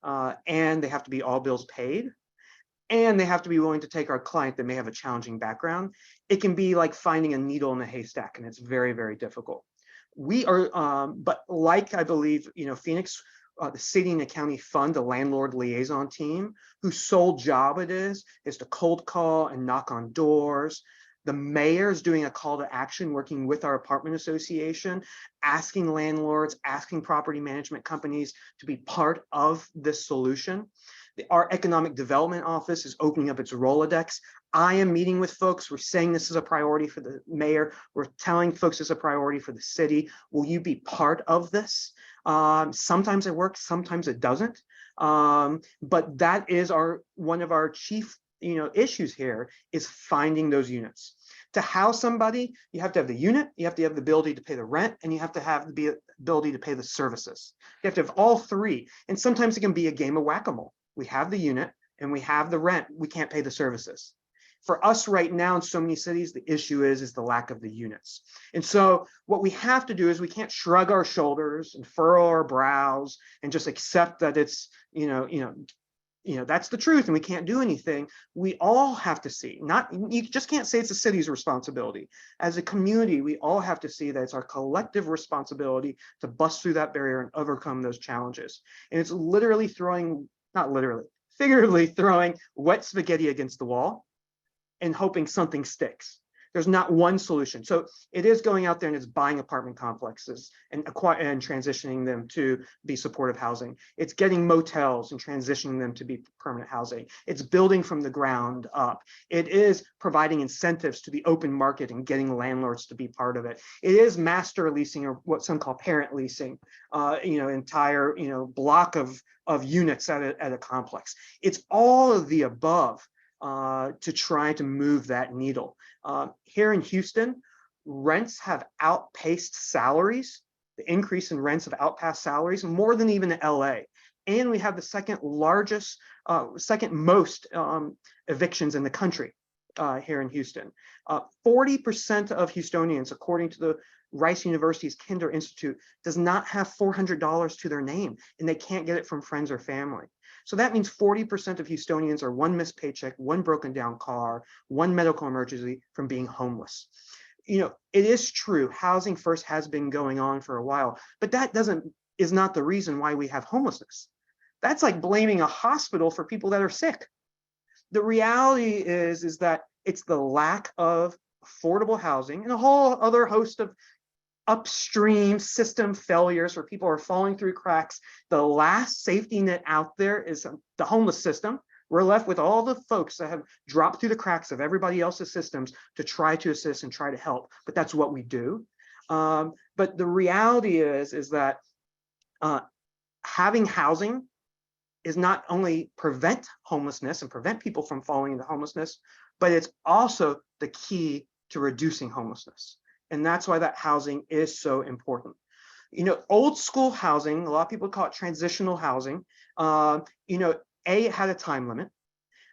and they have to be all bills paid, and they have to be willing to take our client that may have a challenging background. It can be like finding a needle in a haystack, and it's very, very difficult. We are, but like I believe, Phoenix, the city and the county fund a landlord liaison team whose sole job it is to cold call and knock on doors. The mayor is doing a call to action, working with our apartment association, asking landlords, asking property management companies to be part of this solution. Our economic development office is opening up its Rolodex. I am meeting with folks. We're saying this is a priority for the mayor. We're telling folks it's a priority for the city. Will you be part of this? Sometimes it works, sometimes it doesn't. But that is one of our chief issues here is finding those units. To house somebody, you have to have the unit, you have to have the ability to pay the rent, and you have to have the ability to pay the services. You have to have all three. And sometimes it can be a game of whack-a-mole. We have the unit and we have the rent, we can't pay the services. For us right now in so many cities, the issue is the lack of the units. And so what we have to do is we can't shrug our shoulders and furrow our brows and just accept that it's, that's the truth and we can't do anything. We all have to see, you just can't say it's the city's responsibility. As a community, we all have to see that it's our collective responsibility to bust through that barrier and overcome those challenges. And it's literally figuratively throwing wet spaghetti against the wall and hoping something sticks. There's not one solution. So it is going out there and it's buying apartment complexes and transitioning them to be supportive housing. It's getting motels and transitioning them to be permanent housing. It's building from the ground up. It is providing incentives to the open market and getting landlords to be part of it. It is master leasing, or what some call parent leasing, entire block of units at a complex. It's all of the above to try to move that needle. Here in Houston, rents have outpaced salaries. The increase in rents have outpaced salaries more than even LA. And we have the second most evictions in the country here in Houston. 40% of Houstonians, according to the Rice University's Kinder Institute, does not have $400 to their name, and they can't get it from friends or family. So that means 40% of Houstonians are one missed paycheck, one broken down car, one medical emergency from being homeless. It is true, housing first has been going on for a while, but that is not the reason why we have homelessness. That's like blaming a hospital for people that are sick. The reality is that it's the lack of affordable housing and a whole other host of upstream system failures where people are falling through cracks. The last safety net out there is the homeless system. We're left with all the folks that have dropped through the cracks of everybody else's systems to try to assist and try to help, but that's what we do. But the reality is that having housing is not only prevent homelessness and prevent people from falling into homelessness, but it's also the key to reducing homelessness. And that's why that housing is so important. Old school housing, a lot of people call it transitional housing. It had a time limit.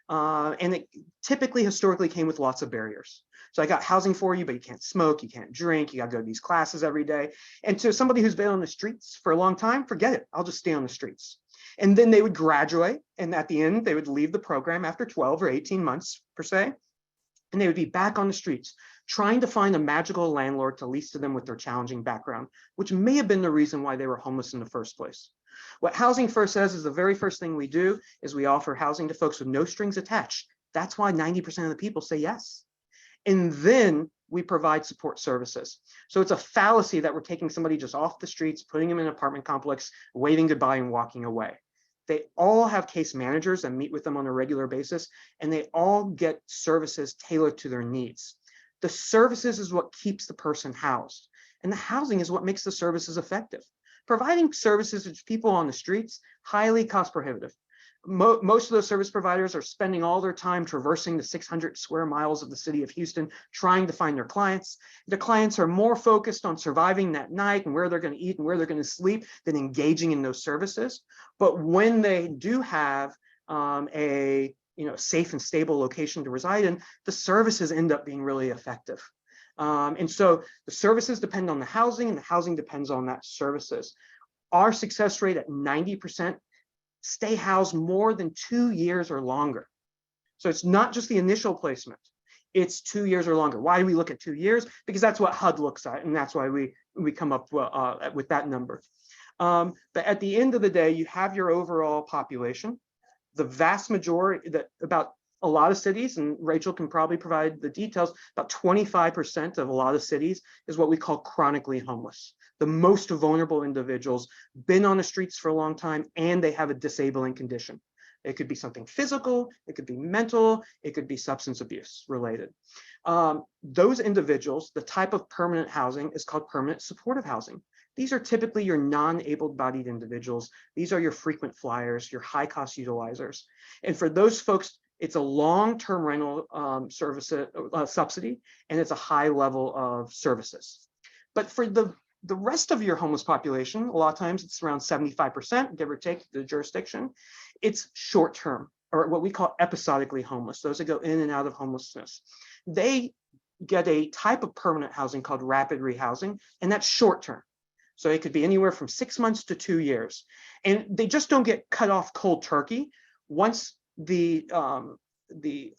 And it typically historically came with lots of barriers. So I got housing for you, but you can't smoke, you can't drink, you got to go to these classes every day. And to somebody who's been on the streets for a long time, forget it, I'll just stay on the streets. And then they would graduate, and at the end, they would leave the program after 12 or 18 months per se, and they would be back on the streets, trying to find a magical landlord to lease to them with their challenging background, which may have been the reason why they were homeless in the first place. What Housing First says is the very first thing we do is we offer housing to folks with no strings attached. That's why 90% of the people say yes. And then we provide support services. So it's a fallacy that we're taking somebody just off the streets, putting them in an apartment complex, waving goodbye and walking away. They all have case managers that meet with them on a regular basis, and they all get services tailored to their needs. The services is what keeps the person housed, and the housing is what makes the services effective. Providing services to people on the streets, highly cost prohibitive. Most of those service providers are spending all their time traversing the 600 square miles of the city of Houston, trying to find their clients. The clients are more focused on surviving that night and where they're going to eat and where they're going to sleep than engaging in those services. But when they do have a safe and stable location to reside in, the services end up being really effective. And so the services depend on the housing, and the housing depends on that services. Our success rate at 90% stay housed more than 2 years or longer. So it's not just the initial placement, it's 2 years or longer. Why do we look at 2 years? Because that's what HUD looks at, and that's why we come up with that number. But at the end of the day, you have your overall population. The vast majority, about a lot of cities, and Rachel can probably provide the details, about 25% of a lot of cities is what we call chronically homeless. The most vulnerable individuals, been on the streets for a long time, and they have a disabling condition. It could be something physical, it could be mental, it could be substance abuse related. Those individuals, the type of permanent housing is called permanent supportive housing. These are typically your non-able-bodied individuals. These are your frequent flyers, your high-cost utilizers. And for those folks It's a long-term rental service subsidy, and it's a high level of services. But for the rest of your homeless population, a lot of times it's around 75%, give or take the jurisdiction, it's short-term, or what we call episodically homeless, those that go in and out of homelessness. They get a type of permanent housing called rapid rehousing, and that's short-term. So it could be anywhere from 6 months to 2 years. And they just don't get cut off cold turkey. Once the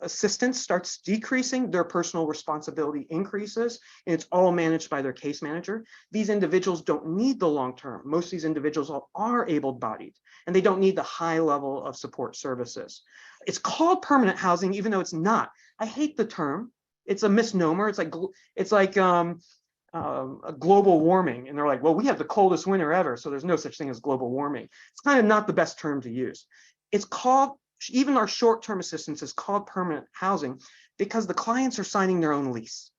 assistance starts decreasing, their personal responsibility increases, and it's all managed by their case manager. These individuals don't need the long-term. Most of these individuals are able-bodied, and they don't need the high level of support services. It's called permanent housing, even though it's not. I hate the term. It's a misnomer. It's like a global warming, and they're like, well, we have the coldest winter ever, so there's no such thing as global warming. It's kind of not the best term to use. It's called, even our short-term assistance is called permanent housing because the clients are signing their own lease.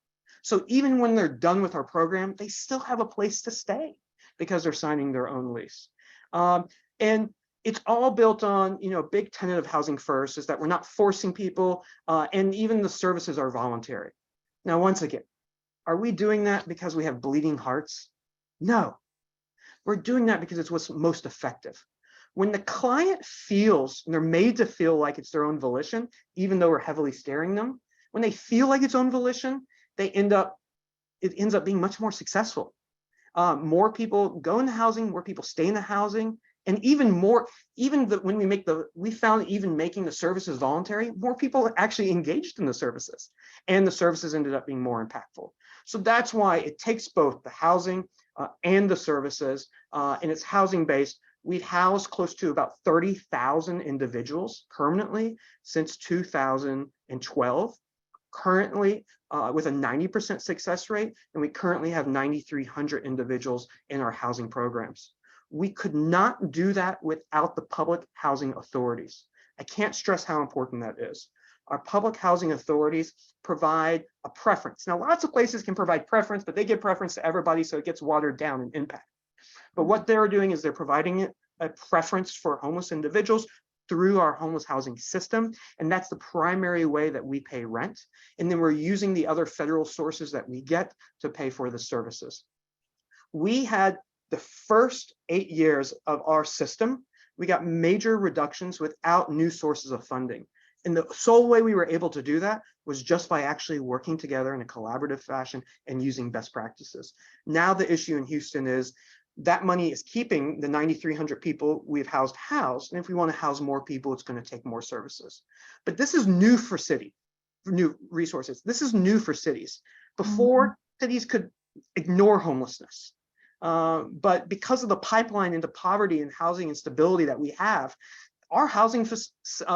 So even when they're done with our program, they still have a place to stay because they're signing their own lease. And it's all built on, big tenet of Housing First is that we're not forcing people, and even the services are voluntary. Now, once again, are we doing that because we have bleeding hearts? No, we're doing that because it's what's most effective. When the client feels, and they're made to feel like it's their own volition, even though we're heavily steering them, when they feel like it's own volition, it ends up being much more successful. More people go into housing, more people stay in the housing, and even more, when we found even making the services voluntary, more people actually engaged in the services, and the services ended up being more impactful. So that's why it takes both the housing and the services, and it's housing based. We've housed close to about 30,000 individuals permanently since 2012, currently with a 90% success rate, and we currently have 9,300 individuals in our housing programs. We could not do that without the public housing authorities. I can't stress how important that is. Our public housing authorities provide a preference. Now, lots of places can provide preference, but they give preference to everybody, so it gets watered down in impact. But what they're doing is they're providing a preference for homeless individuals through our homeless housing system. And that's the primary way that we pay rent. And then we're using the other federal sources that we get to pay for the services. We had the first 8 years of our system, we got major reductions without new sources of funding. And the sole way we were able to do that was just by actually working together in a collaborative fashion and using best practices. Now the issue in Houston is that money is keeping the 9,300 people we've housed. And if we want to house more people, it's going to take more services. But this is new for new resources. This is new for cities. Before, cities could ignore homelessness. But because of the pipeline into poverty and housing instability that we have, our housing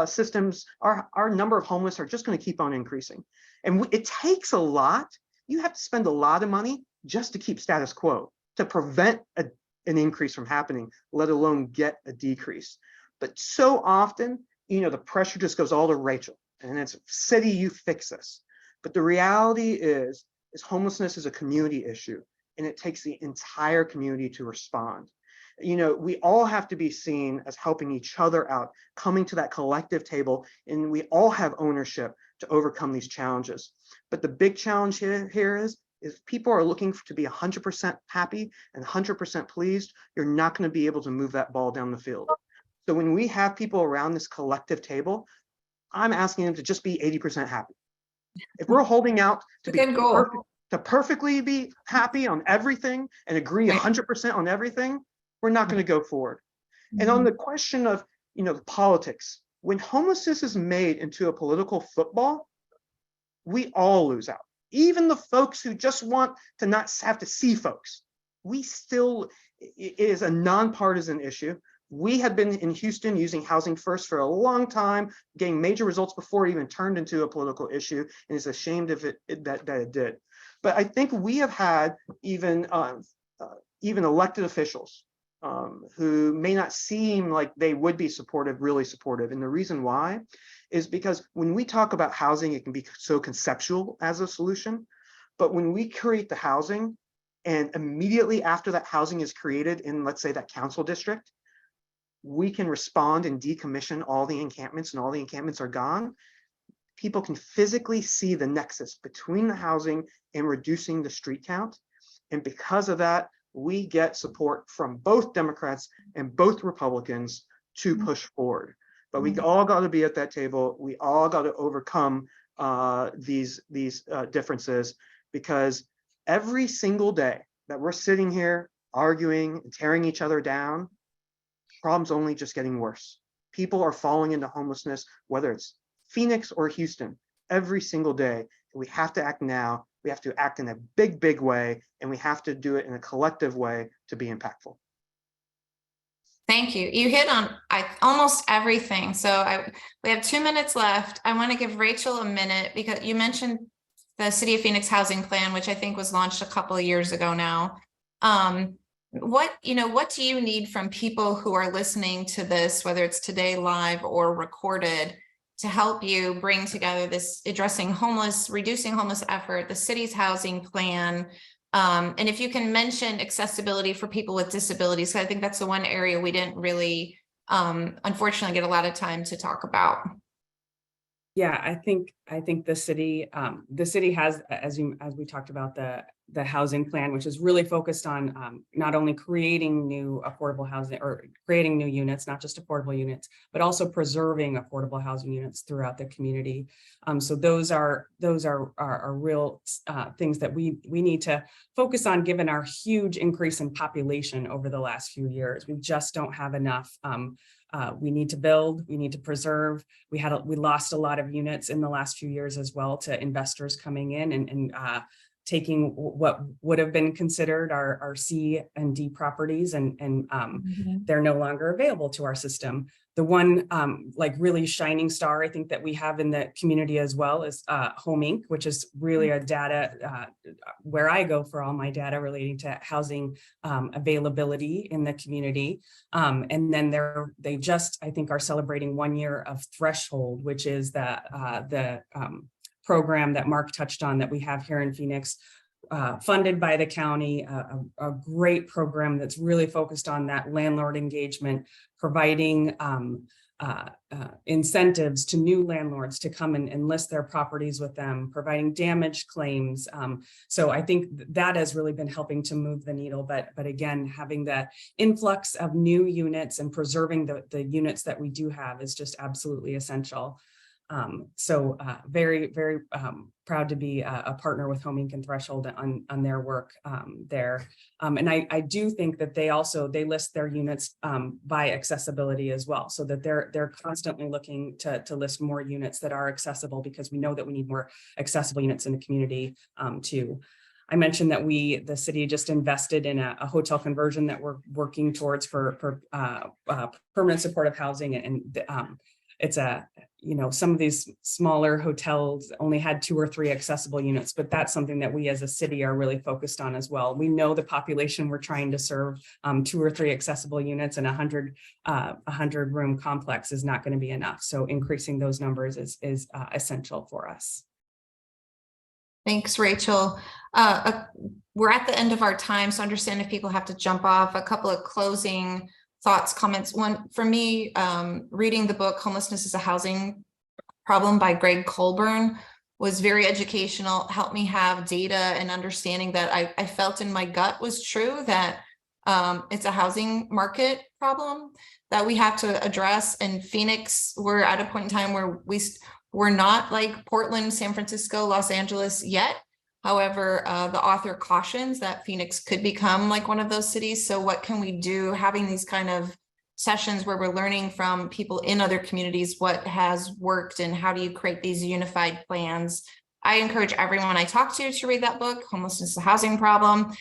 systems, our number of homeless are just going to keep on increasing. And it takes a lot. You have to spend a lot of money just to keep status quo, to prevent an increase from happening, let alone get a decrease. But so often, the pressure just goes all to Rachel, and it's city, you fix this. But the reality is homelessness is a community issue, and it takes the entire community to respond. We all have to be seen as helping each other out, coming to that collective table, and we all have ownership to overcome these challenges. But the big challenge here is if people are looking to be 100% happy and 100% pleased, you're not going to be able to move that ball down the field. So when we have people around this collective table, I'm asking them to just be 80% happy. If we're holding out to be perfect, to perfectly be happy on everything and agree 100% on everything, we're not going to go forward. And on the question of, the politics, when homelessness is made into a political football, we all lose out. Even the folks who just want to not have to see folks, it is a nonpartisan issue. We have been in Houston using Housing First for a long time, getting major results before it even turned into a political issue, and it's ashamed of it that it did. But I think we have had even elected officials who may not seem like they would be really supportive. And the reason why is because when we talk about housing, it can be so conceptual as a solution. But when we create the housing, and immediately after that housing is created in, let's say, that council district, we can respond and decommission all the encampments, and all the encampments are gone. people can physically see the nexus between the housing and reducing the street count. And because of that, we get support from both Democrats and both Republicans to push forward. But we all got to be at that table. We all got to overcome these differences, because every single day that we're sitting here arguing and tearing each other down, problem's only just getting worse. People are falling into homelessness, whether it's Phoenix or Houston, every single day. And we have to act now. We have to act in a big, big way, and we have to do it in a collective way to be impactful. Thank you. You hit on almost everything. So we have 2 minutes left. I want to give Rachel a minute, because you mentioned the City of Phoenix Housing Plan, which I think was launched a couple of years ago now. What do you need from people who are listening to this, whether it's today live or recorded, to help you bring together this reducing homeless effort, the city's housing plan? And if you can mention accessibility for people with disabilities, because I think that's the one area we didn't really, unfortunately, get a lot of time to talk about. Yeah, I think the city has, as we talked about, the housing plan, which is really focused on not only creating new affordable housing or creating new units, not just affordable units, but also preserving affordable housing units throughout the community. So those are real things that we need to focus on, given our huge increase in population over the last few years. We just don't have enough. We need to build, we need to preserve. We lost a lot of units in the last few years as well to investors coming in and taking what would have been considered our C and D properties, and they're no longer available to our system. The one really shining star I think that we have in the community as well is Home Inc., which is really a data where I go for all my data relating to housing availability in the community. And then they just, I think, are celebrating 1 year of Threshold, which is the program that Mark touched on that we have here in Phoenix, funded by the county, a great program that's really focused on that landlord engagement, providing incentives to new landlords to come and list their properties with them, providing damage claims. So I think that has really been helping to move the needle. But again, having the influx of new units and preserving the units that we do have is just absolutely essential. So very, very proud to be a partner with Home Inc. and Threshold on their work there. And I do think that they list their units by accessibility as well, so that they're constantly looking to list more units that are accessible, because we know that we need more accessible units in the community too. I mentioned that the city just invested in a hotel conversion that we're working towards for permanent supportive housing, and it's some of these smaller hotels only had 2 or 3 accessible units, but that's something that we as a city are really focused on as well. We know the population we're trying to serve, 2 or 3 accessible units and 100 room complex is not going to be enough. So increasing those numbers is essential for us. Thanks, Rachel. We're at the end of our time, so I understand if people have to jump off. A couple of closing thoughts, comments. One, for me, reading the book Homelessness is a Housing Problem by Greg Colburn was very educational, helped me have data and understanding that I felt in my gut was true, that it's a housing market problem that we have to address. In Phoenix, we're at a point in time where we're not like Portland, San Francisco, Los Angeles yet. However, the author cautions that Phoenix could become like one of those cities. So what can we do? Having these kind of sessions where we're learning from people in other communities, what has worked and how do you create these unified plans? I encourage everyone I talk to read that book, Homelessness is a Housing Problem.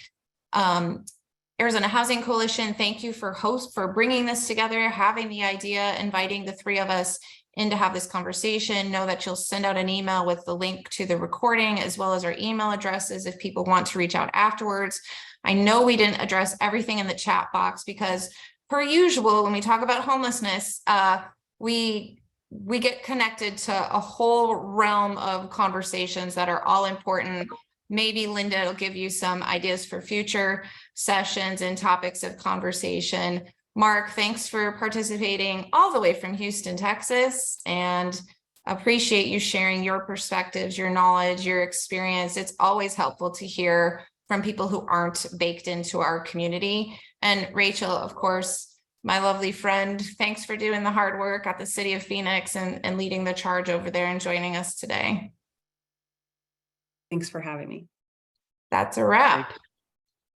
Arizona Housing Coalition, thank you for bringing this together, having the idea, inviting the 3 of us in to have this conversation. Know that you'll send out an email with the link to the recording, as well as our email addresses if people want to reach out afterwards. I know we didn't address everything in the chat box because, per usual, when we talk about homelessness, we get connected to a whole realm of conversations that are all important. Maybe Linda will give you some ideas for future sessions and topics of conversation. Mark, thanks for participating all the way from Houston, Texas. And appreciate you sharing your perspectives, your knowledge, your experience. It's always helpful to hear from people who aren't baked into our community. And Rachel, of course, my lovely friend, thanks for doing the hard work at the City of Phoenix and leading the charge over there and joining us today. Thanks for having me. That's a wrap.